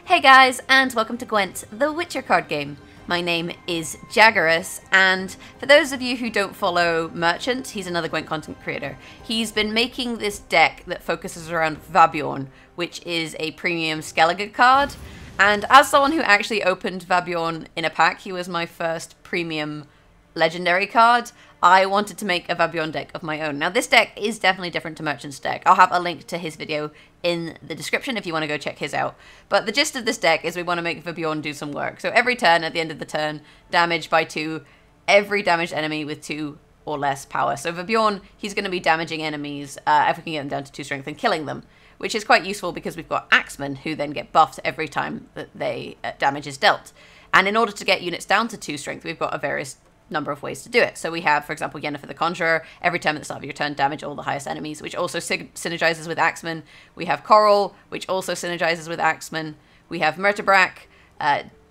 Hey guys, and welcome to Gwent, the Witcher card game. My name is Jaggerous, and for those of you who don't follow Merchant, he's another Gwent content creator. He's been making this deck that focuses around Vabjorn, which is a premium Skellige card. And as someone who actually opened Vabjorn in a pack, he was my first premium legendary card. I wanted to make a Vabjorn deck of my own. Now this deck is definitely different to Merchant's deck. I'll have a link to his video in the description if you want to go check his out. But the gist of this deck is we want to make Vabjorn do some work. So every turn, at the end of the turn, damage by 2, every damaged enemy with 2 or less power. So Vabjorn, he's going to be damaging enemies if we can get them down to 2 strength and killing them, which is quite useful because we've got Axemen who then get buffed every time that they damage is dealt. And in order to get units down to 2 strength, we've got a various number of ways to do it. So we have, for example, Yennefer the Conjurer. Every time at the start of your turn, damage all the highest enemies, which also synergizes with Axemen. We have Coral, which also synergizes with Axemen. We have Murtabrak,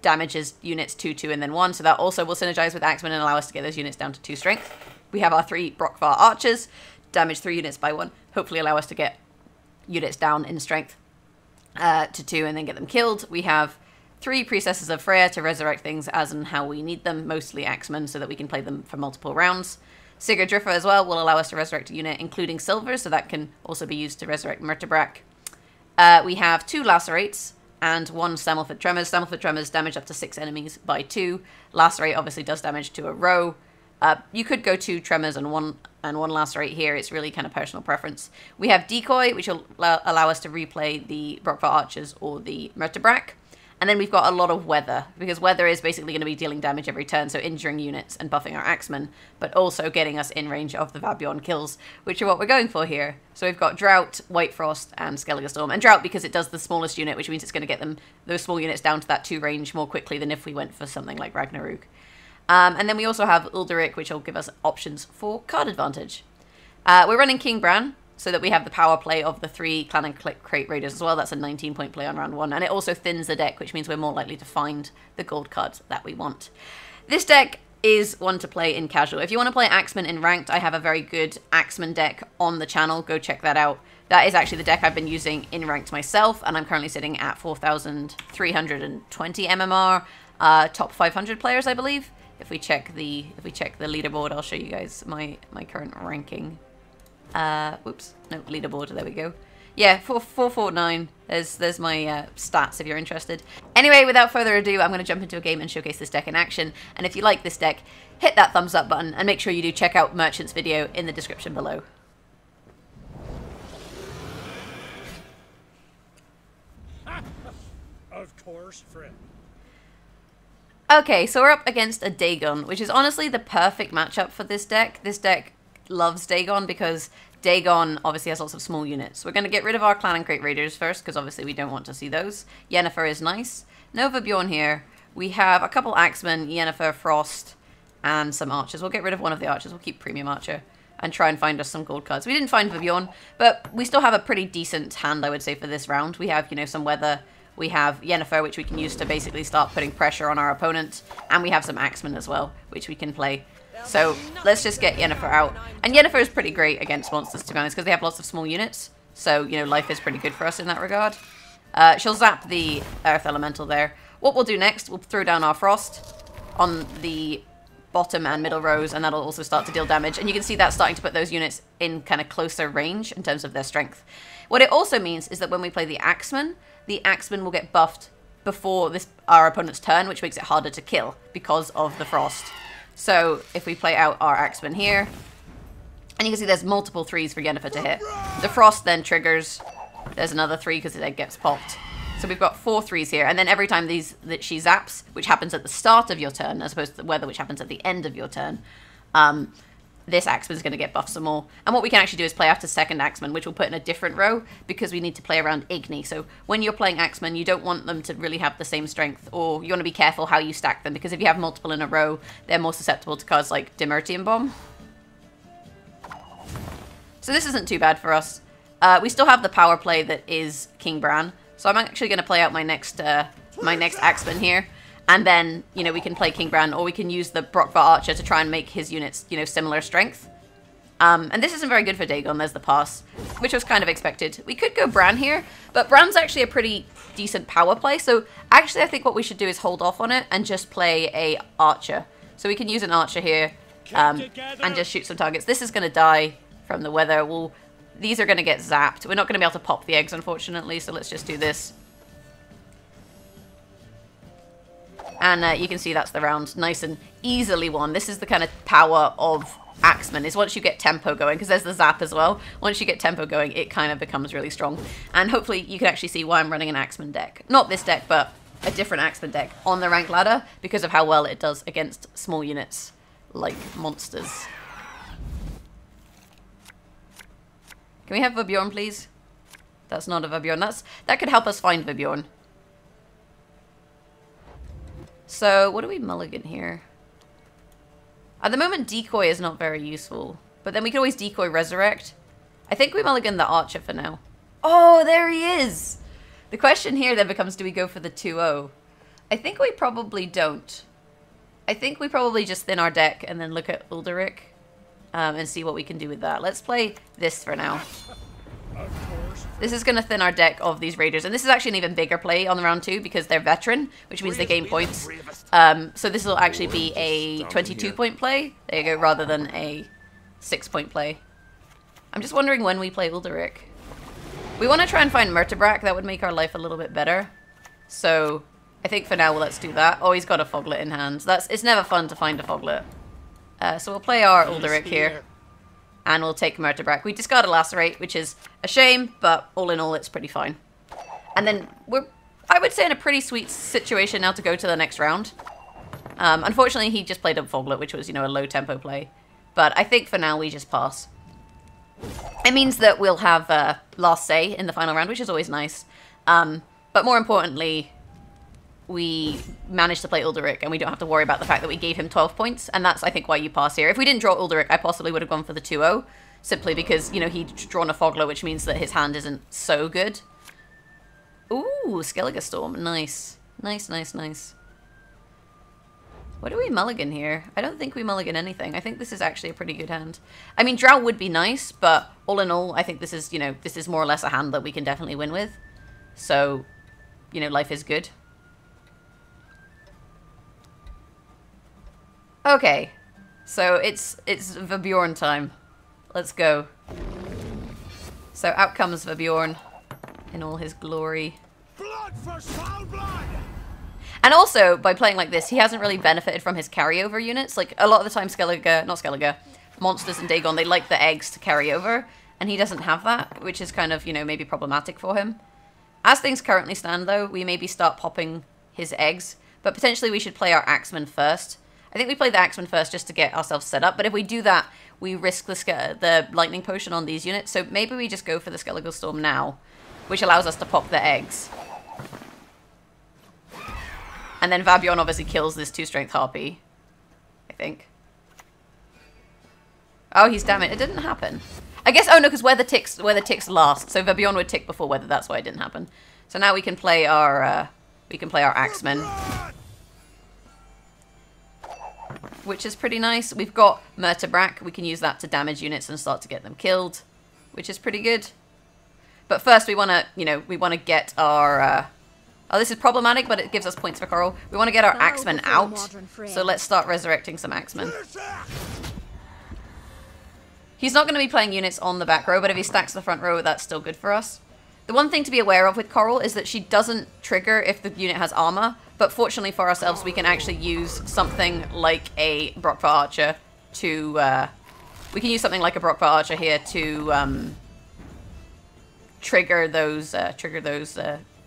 damages units 2, 2, and then 1, so that also will synergize with Axemen and allow us to get those units down to 2 strength. We have our 3 Brokvar Archers, damage 3 units by 1, hopefully allow us to get units down in strength to 2 and then get them killed. We have 3 Priestesses of Freya to resurrect things as and how we need them, mostly Axemen, so that we can play them for multiple rounds. Sigurd Driffer as well will allow us to resurrect a unit, including Silver, so that can also be used to resurrect Murtabrak. We have 2 Lacerates and 1 Stammelfoot Tremors. Stammelfoot Tremors damage up to 6 enemies by 2. Lacerate obviously does damage to a row. You could go 2 Tremors and one Lacerate here. It's really kind of personal preference. We have Decoy, which will allow us to replay the Brokvar Archers or the Murtabrak. And then we've got a lot of Weather, because Weather is basically going to be dealing damage every turn, so injuring units and buffing our Axemen, but also getting us in range of the Vabjorn kills, which are what we're going for here. So we've got Drought, White Frost, and Skellige Storm. And Drought because it does the smallest unit, which means it's going to get those small units down to that 2 range more quickly than if we went for something like Ragnarok. And then we also have Uldurik, which will give us options for card advantage. We're running King Bran, so that we have the power play of the 3 Clan and Crate Raiders as well. That's a 19-point play on round 1. And it also thins the deck, which means we're more likely to find the gold cards that we want. This deck is one to play in casual. If you want to play Axemen in ranked, I have a very good Axemen deck on the channel. Go check that out. That is actually the deck I've been using in ranked myself, and I'm currently sitting at 4,320 MMR, top 500 players, I believe. If we check the leaderboard, I'll show you guys my current ranking. Whoops, no, leaderboard, there we go. Yeah, 449, there's my stats if you're interested. Anyway, without further ado, I'm going to jump into a game and showcase this deck in action. And if you like this deck, hit that thumbs up button and make sure you do check out Merchant's video in the description below. Of course, friend. Okay, so we're up against a Dagon, which is honestly the perfect matchup for this deck. This deck loves Dagon because Dagon obviously has lots of small units. We're going to get rid of our Clan and Crate Raiders first because obviously we don't want to see those. Yennefer is nice. No Vabjorn here. We have a couple Axemen, Yennefer, Frost, and some Archers. We'll get rid of one of the Archers. We'll keep Premium Archer and try and find us some gold cards. We didn't find Vabjorn, but we still have a pretty decent hand, I would say, for this round. We have, you know, some Weather. We have Yennefer, which we can use to basically start putting pressure on our opponent. And we have some Axemen as well, which we can play. So let's just get Yennefer out. And Yennefer is pretty great against monsters, to be honest, because they have lots of small units. So, you know, life is pretty good for us in that regard. She'll zap the Earth Elemental there. What we'll do next, we'll throw down our Frost on the bottom and middle rows, and that'll also start to deal damage. And you can see that starting to put those units in kind of closer range in terms of their strength. What it also means is that when we play the Axemen will get buffed before our opponent's turn, which makes it harder to kill because of the Frost. So if we play out our Axemen here, and you can see there's multiple 3s for Yennefer to hit. The Frost then triggers. There's another 3 because it gets popped. So we've got 4 3s here, and then every time that she zaps, which happens at the start of your turn, as opposed to the Weather, which happens at the end of your turn, this Axeman is going to get buffed some more. And what we can actually do is play out a second Axeman, which we'll put in a different row, because we need to play around Igni. So when you're playing Axeman, you don't want them to really have the same strength, or you want to be careful how you stack them, because if you have multiple in a row, they're more susceptible to cards like Dimertium Bomb. So this isn't too bad for us. We still have the power play that is King Bran, so I'm actually going to play out my next Axeman here. And then, you know, we can play King Bran, or we can use the Brokvar Archer to try and make his units, you know, similar strength. And this isn't very good for Dagon. There's the pass, which was kind of expected. We could go Bran here, but Bran's actually a pretty decent power play. So actually, I think what we should do is hold off on it and just play a archer. So we can use an archer here and just shoot some targets. This is going to die from the weather. These are going to get zapped. We're not going to be able to pop the eggs, unfortunately, so let's just do this. And you can see that's the round. Nice and easily won. This is the kind of power of Axeman, is once you get tempo going, because there's the zap as well. Once you get tempo going, it kind of becomes really strong. And hopefully you can actually see why I'm running an Axeman deck. Not this deck, but a different Axeman deck on the rank ladder, because of how well it does against small units like monsters. Can we have Vabjorn, please? That's not a Vabjorn. That could help us find Vabjorn. So, what do we mulligan here? At the moment, decoy is not very useful. But then we can always decoy resurrect. I think we mulligan the archer for now. Oh, there he is! The question here then becomes, do we go for the 2-0? I think we probably don't. I think we probably just thin our deck and then look at Ulderic and see what we can do with that. Let's play this for now. This is going to thin our deck of these raiders. And this is actually an even bigger play on the round 2 because they're veteran, which means they gain points. So this will actually be a 22-point play. There you go, rather than a 6-point play. I'm just wondering when we play Ulderic. We want to try and find Murtabrak. That would make our life a little bit better. So I think for now, well, let's do that. Oh, he's got a Foglet in hand. It's never fun to find a Foglet. So we'll play our Ulderic here. And we'll take Murtabrak. We discard a Lacerate, which is a shame, but all in all, it's pretty fine. And then we're, I would say, in a pretty sweet situation now to go to the next round. Unfortunately, he just played a Foglet, which was, you know, a low-tempo play. But I think for now, we just pass. It means that we'll have last say in the final round, which is always nice. But more importantly, we managed to play Ulderic, and we don't have to worry about the fact that we gave him 12 points, and that's, I think, why you pass here. If we didn't draw Ulderic, I possibly would have gone for the 2-0, simply because, you know, he'd drawn a Fogler, which means that his hand isn't so good. Ooh, Skellige Storm. Nice. Nice, nice, nice. What do we mulligan here? I don't think we mulligan anything. I think this is actually a pretty good hand. I mean, Drought would be nice, but all in all, I think this is, you know, this is more or less a hand that we can definitely win with. So, you know, life is good. Okay, so it's Vabjorn time. Let's go. So out comes Vabjorn in all his glory. Blood for foul blood! And also, by playing like this, he hasn't really benefited from his carryover units. Like, a lot of the time Skellige, monsters in Dagon, they like the eggs to carry over, and he doesn't have that, which is kind of, you know, maybe problematic for him. As things currently stand, though, we maybe start popping his eggs, but potentially we should play our Axeman first. I think we play the Axeman first just to get ourselves set up, but if we do that, we risk the Lightning Potion on these units, so maybe we just go for the Skellige Storm now, which allows us to pop the eggs. And then Vabjorn obviously kills this 2-strength Harpy, I think. Oh, he's damn it. It didn't happen. I guess, oh no, because weather ticks last, so Vabjorn would tick before weather, that's why it didn't happen. So now we can play our Axeman, which is pretty nice. We've got Murtabrak. We can use that to damage units and start to get them killed, which is pretty good. But first we want to, you know, we want to get our... oh, this is problematic, but it gives us points for Coral. We want to get our Axeman out, so let's start resurrecting some Axemen. He's not going to be playing units on the back row, but if he stacks the front row, that's still good for us. The one thing to be aware of with Coral is that she doesn't trigger if the unit has armor, but fortunately for ourselves, we can actually use something like a Brockvar Archer to... we can use something like a Brockvar Archer here to trigger those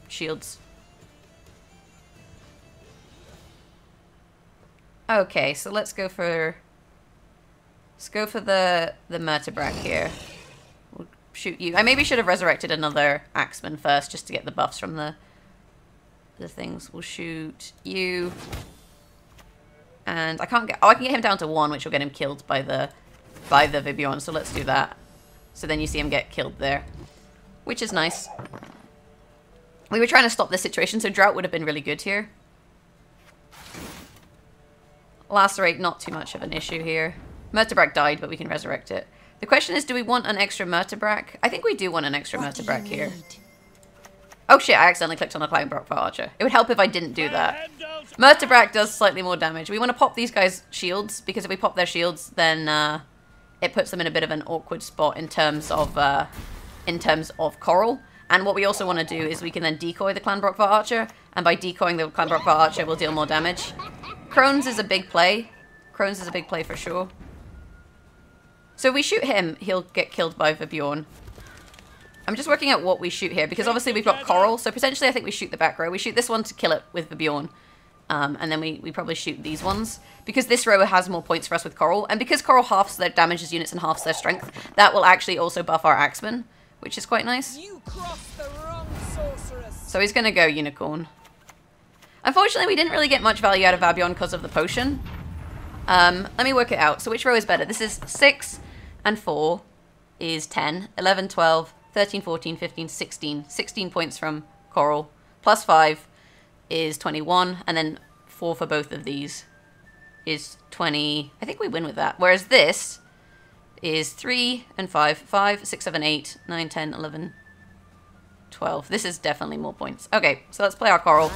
shields. Okay, so let's go for the Murtabrak here. We'll shoot you. I maybe should have resurrected another Axeman first just to get the buffs from the things. We'll shoot you. And I can't get... oh, I can get him down to 1, which will get him killed by the Vabjorn, so let's do that. So then you see him get killed there, which is nice. We were trying to stop this situation, so Drought would have been really good here. Lacerate, not too much of an issue here. Murtabrak died, but we can resurrect it. The question is, do we want an extra Murtabrack? I think we do want an extra Murtabrack here. Oh shit, I accidentally clicked on a Climb Rock for Archer. It would help if I didn't do that. Murtabrack does slightly more damage. We want to pop these guys' shields, because if we pop their shields, then it puts them in a bit of an awkward spot in terms of Coral. And what we also want to do is we can then decoy the Clanbrock for Archer, and by decoying the Clanbrock for Archer, we'll deal more damage. Crones is a big play. Crones is a big play for sure. So if we shoot him, he'll get killed by Vabjorn. I'm just working out what we shoot here, because obviously we've got Coral, so potentially I think we shoot the back row. We shoot this one to kill it with Vabjorn. And then we probably shoot these ones, because this row has more points for us with Coral, and because Coral halves their damages units and halves their strength, that will actually also buff our Axeman, which is quite nice. You crossed the wrong sorceress. So he's gonna go Unicorn. Unfortunately, we didn't really get much value out of Vabjorn because of the potion. Let me work it out. So which row is better? This is 6 and 4 is 10, 11, 12, 13, 14, 15, 16. 16 points from Coral, plus 5 is 21, and then 4 for both of these is 20. I think we win with that. Whereas this is 3 and 5. 5, 6, 7, 8, 9, 10, 11, 12. This is definitely more points. Okay, so let's play our Coral.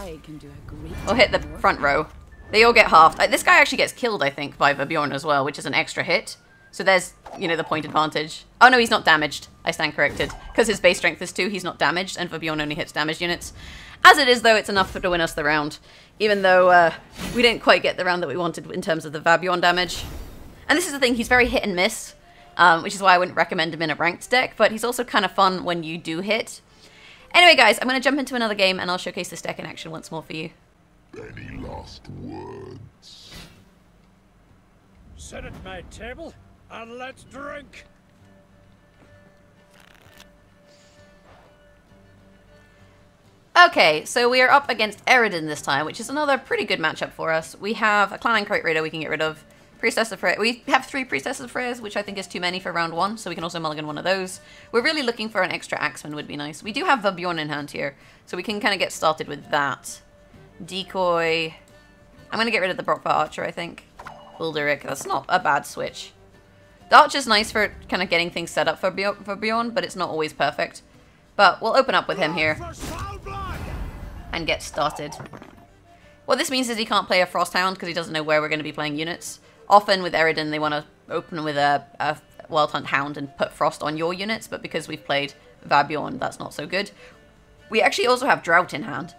We'll hit the front row. They all get halved. This guy actually gets killed, I think, by Vabjorn as well, which is an extra hit. So there's, you know, the point advantage. Oh no, he's not damaged. I stand corrected. Because his base strength is 2, he's not damaged, and Vabjorn only hits damaged units. As it is, though, it's enough to win us the round. Even though we didn't quite get the round that we wanted in terms of the Vabjorn damage. And this is the thing, he's very hit and miss. Which is why I wouldn't recommend him in a ranked deck. But he's also kind of fun when you do hit. Anyway, guys, I'm going to jump into another game, and I'll showcase this deck in action once more for you. Any last words? Sit at my table and let's drink. Okay, so we are up against Eridan this time, which is another pretty good matchup for us. We have a Clan Crate Raider we can get rid of. Priestess of Freya. We have 3 Priestesses of Freya, which I think is too many for round 1, so we can also mulligan one of those. We're really looking for an extra Axeman would be nice. We do have Vabjorn in hand here, so we can kind of get started with that. Decoy. I'm going to get rid of the Brockbar Archer, I think. Ulderic. That's not a bad switch. The Archer's nice for kind of getting things set up for Bjorn, but it's not always perfect. But we'll open up with him here and get started. What this means is he can't play a Frost Hound because he doesn't know where we're going to be playing units. Often with Eridan, they want to open with a Wild Hunt Hound and put Frost on your units, but because we've played Vabjorn, that's not so good. We actually also have Drought in hand.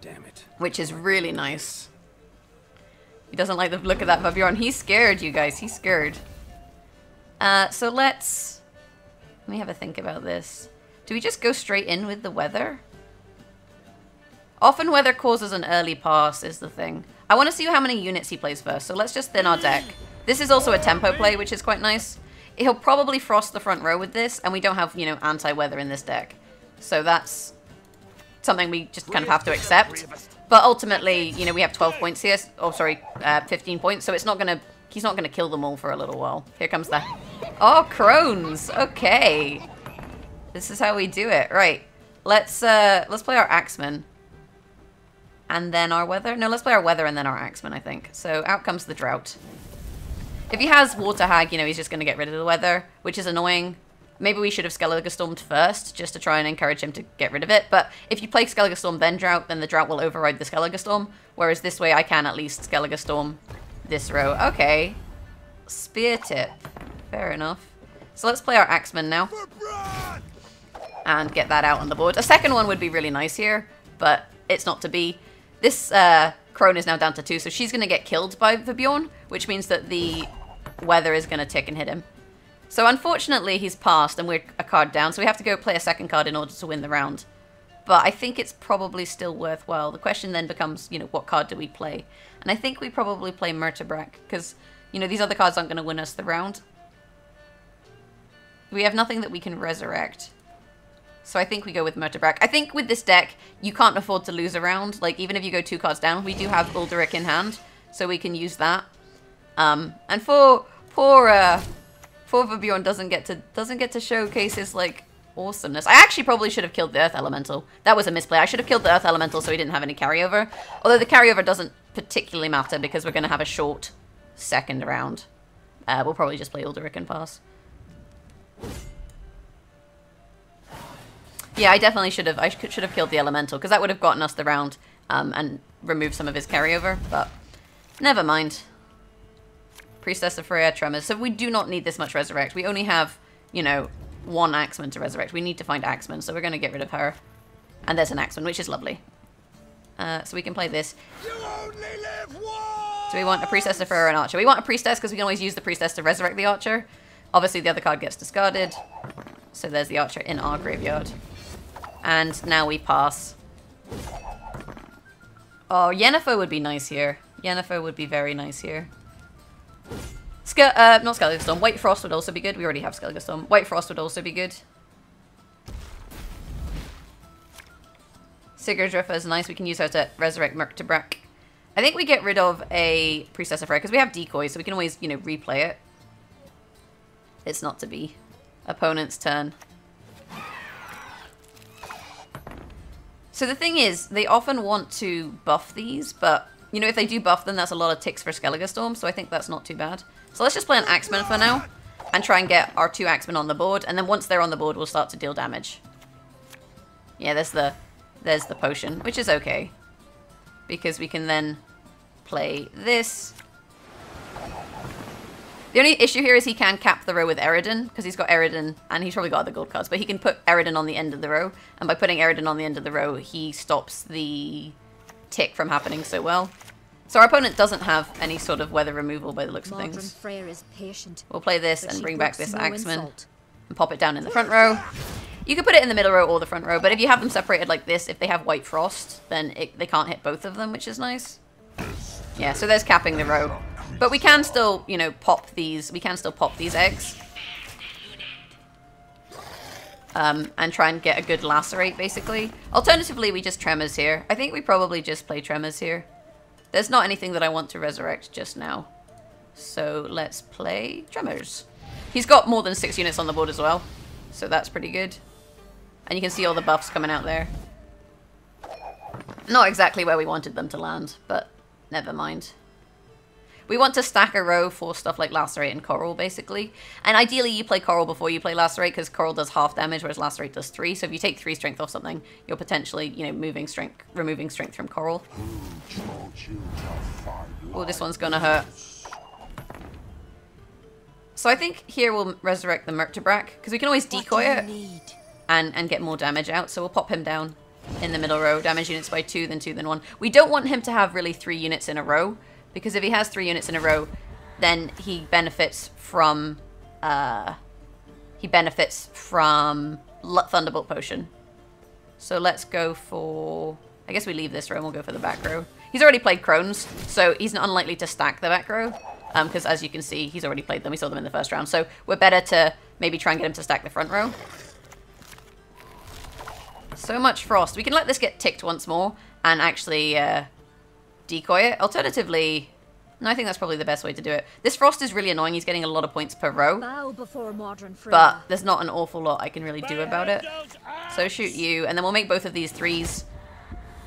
Damn it. Which is really nice. He doesn't like the look of that Vabjorn. He's scared, you guys. He's scared. So let me have a think about this. Do we just go straight in with the weather? Often weather causes an early pass is the thing. I want to see how many units he plays first, so let's just thin our deck. This is also a tempo play, which is quite nice. He'll probably frost the front row with this, and we don't have, you know, anti-weather in this deck. So that's something we just kind of have to accept. But ultimately, you know, we have 12 points here. Oh, sorry, 15 points, so it's not gonna, he's not gonna kill them all for a little while. Here comes the... Oh, Crones! Okay. This is how we do it. Right. Let's play our Axeman. And then our weather? No, let's play our weather and then our Axeman, I think. So out comes the Drought. If he has Water Hag, you know, he's just going to get rid of the weather, which is annoying. Maybe we should have Skellige Stormed first, just to try and encourage him to get rid of it. But if you play Skellige Storm then Drought, then the Drought will override the Skellige Storm. Whereas this way I can at least Skellige Storm this row. Okay. Spear Tip. Fair enough. So let's play our Axeman now. And get that out on the board. A second one would be really nice here, but it's not to be. This Crone is now down to 2, so she's going to get killed by Vabjorn, which means that the weather is going to tick and hit him. So unfortunately, he's passed and we're a card down, so we have to go play a second card in order to win the round. But I think it's probably still worthwhile. The question then becomes, you know, what card do we play? And I think we probably play Murtabrack, because, you know, these other cards aren't going to win us the round. We have nothing that we can resurrect. So I think we go with Murtabrack. I think with this deck, you can't afford to lose a round. Like, even if you go 2 cards down, we do have Ulderic in hand, so we can use that. And for Vabjorn doesn't get to showcase his, like, awesomeness. I actually probably should have killed the Earth Elemental. That was a misplay. I should have killed the Earth Elemental so he didn't have any carryover. Although the carryover doesn't particularly matter because we're going to have a short second round. We'll probably just play Ulderic and pass. Yeah, I definitely should have. I should have killed the elemental, because that would have gotten us the round and removed some of his carryover, but never mind. Priestess of Freya, Tremors. So we do not need this much resurrect. We only have, you know, one axeman to resurrect. We need to find axeman, so we're going to get rid of her. And there's an axeman, which is lovely. So we can play this. You only live once! Do we want a priestess of Freya or an archer? We want a priestess because we can always use the priestess to resurrect the archer. Obviously the other card gets discarded. So there's the archer in our graveyard. And now we pass. Oh, Yennefer would be nice here. Yennefer would be very nice here. Not Skellige Storm. White Frost would also be good. We already have Skellige Storm. White Frost would also be good. Sigurdrifa is nice. We can use her to resurrect Murktebrak. I think we get rid of a Priestess of Freya because we have decoys, so we can always, you know, replay it. It's not to be. Opponent's turn. So the thing is, they often want to buff these, but, you know, if they do buff them, that's a lot of ticks for Skellige Storm, so I think that's not too bad. So let's just play an Axeman for now, and try and get our 2 Axemen on the board, and then once they're on the board, we'll start to deal damage. Yeah, there's the potion, which is okay. Because we can then play this. The only issue here is he can cap the row with Eridan, because he's got Eridan, and he's probably got other gold cards, but he can put Eridan on the end of the row, and by putting Eridan on the end of the row, he stops the tick from happening so well. So our opponent doesn't have any sort of weather removal by the looks of things. Freya is patient, we'll play this and bring back this Axeman, and pop it down in the front row. You can put it in the middle row or the front row, but if you have them separated like this, if they have White Frost, then they can't hit both of them, which is nice. Yeah, so there's capping the row. But we can still, you know, pop these. We can still pop these eggs. And try and get a good lacerate, basically. Alternatively, we just Tremors here. I think we probably just play Tremors here. There's not anything that I want to resurrect just now. So let's play Tremors. He's got more than 6 units on the board as well. So that's pretty good. And you can see all the buffs coming out there. Not exactly where we wanted them to land, but never mind. We want to stack a row for stuff like Lacerate and Coral, basically. And ideally, you play Coral before you play Lacerate, because Coral does half damage, whereas Lacerate does 3. So if you take 3 strength off something, you're potentially, you know, removing strength from Coral. Oh, this one's gonna hurt. So I think here we'll resurrect the Murktebrak, because we can always decoy it and get more damage out. So we'll pop him down in the middle row, damage units by 2, then 2, then 1. We don't want him to have really 3 units in a row, because if he has 3 units in a row, then he benefits from Thunderbolt Potion. So let's go for... I guess we leave this row and we'll go for the back row. He's already played Crones, so he's not unlikely to stack the back row. Because as you can see, he's already played them. We saw them in the first round. So we're better to maybe try and get him to stack the front row. So much Frost. We can let this get ticked once more and actually decoy it. Alternatively, no, I think that's probably the best way to do it. This Frost is really annoying. He's getting a lot of points per row. But there's not an awful lot I can really do about it. So shoot you, and then we'll make both of these 3s.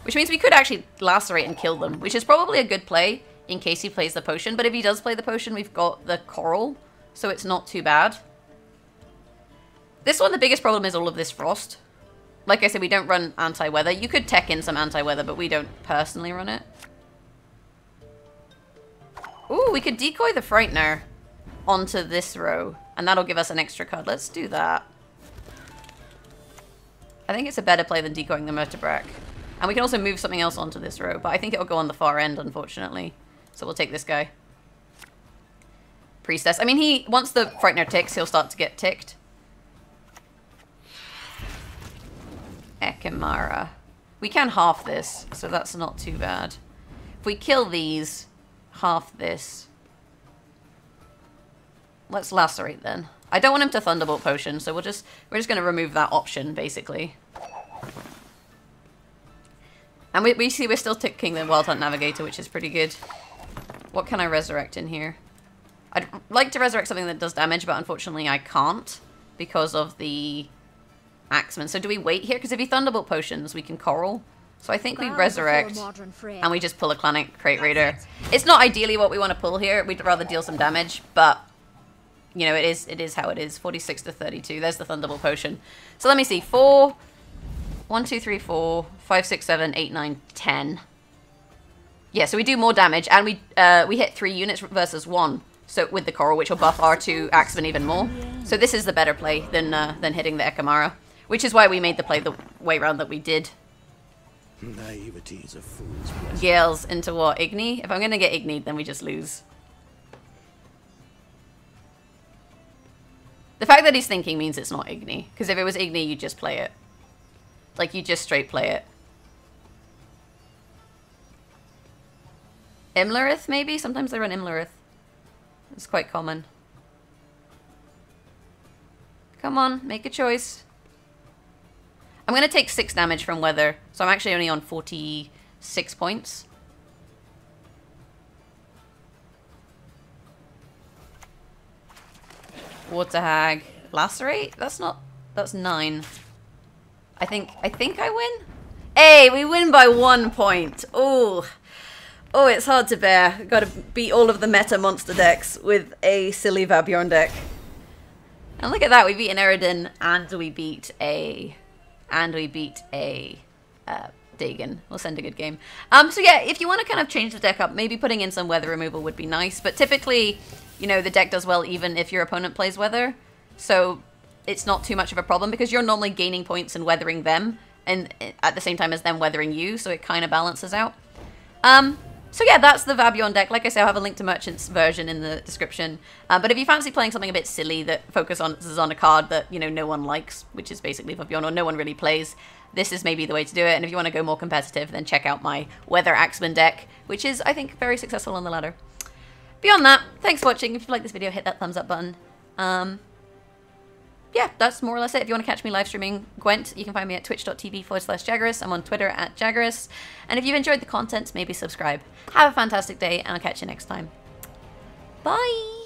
Which means we could actually lacerate and kill them, which is probably a good play in case he plays the potion. But if he does play the potion, we've got the Coral, so it's not too bad. This one, the biggest problem is all of this Frost. Like I said, we don't run anti-weather. You could tech in some anti-weather, but we don't personally run it. Ooh, we could decoy the Frightener onto this row, and that'll give us an extra card. Let's do that. I think it's a better play than decoying the Murktebrak. And we can also move something else onto this row, but I think it'll go on the far end, unfortunately. So we'll take this guy. Priestess. I mean, once the Frightener ticks, he'll start to get ticked. Ekimara. We can half this, so that's not too bad. If we kill these, half this. Let's lacerate then. I don't want him to Thunderbolt Potion, so we're just going to remove that option, basically. And we see we're still ticking the Wild Hunt Navigator, which is pretty good. What can I resurrect in here? I'd like to resurrect something that does damage, but unfortunately I can't because of the Axeman. So do we wait here? Because if he Thunderbolt Potions, we can Coral. So I think we resurrect and we just pull a Clanic Crate Raider. It's not ideally what we want to pull here. We'd rather deal some damage, but you know, it is how it is. 46 to 32. There's the Thunderbolt potion. So let me see. 4, 1, 2, 3, 4, 5, 6, 7, 8, 9, 10. Yeah, so we do more damage, and we hit 3 units versus 1. So with the coral, which will buff our 2 axemen even more. So this is the better play than hitting the Ekamara, which is why we made the play the way round that we did. Naivety is a fool's blessing. Gales into what? Igni? If I'm going to get Igni'd, then we just lose. The fact that he's thinking means it's not Igni. Because if it was Igni, you'd just play it. Like, you just straight play it. Imlerith, maybe? Sometimes they run Imlerith. It's quite common. Come on, make a choice. I'm going to take 6 damage from weather, so I'm actually only on 46 points. Water Hag. Lacerate? That's 9. I think I win? Hey, we win by 1 point. Oh, it's hard to bear. Got to beat all of the meta monster decks with a silly Vabjorn deck. And look at that, we beat an Eredin, and we beat a Dagon. We'll send a good game. So yeah, if you want to kind of change the deck up, maybe putting in some weather removal would be nice. But typically, you know, the deck does well even if your opponent plays weather. So it's not too much of a problem because you're normally gaining points and weathering them, and at the same time as them weathering you, so it kind of balances out. So yeah, that's the Vabjorn deck. Like I said, I'll have a link to Merchant's version in the description. But if you fancy playing something a bit silly that focuses on a card that, you know, no one likes, which is basically Vabjorn, or no one really plays, this is maybe the way to do it. And if you want to go more competitive, then check out my Weather Axeman deck, which is, I think, very successful on the ladder. Beyond that, thanks for watching. If you like this video, hit that thumbs up button. Yeah, that's more or less it. If you want to catch me live streaming Gwent, you can find me at twitch.tv/Jaggerous. I'm on Twitter at Jaggerous. And if you've enjoyed the content, maybe subscribe. Have a fantastic day, and I'll catch you next time. Bye!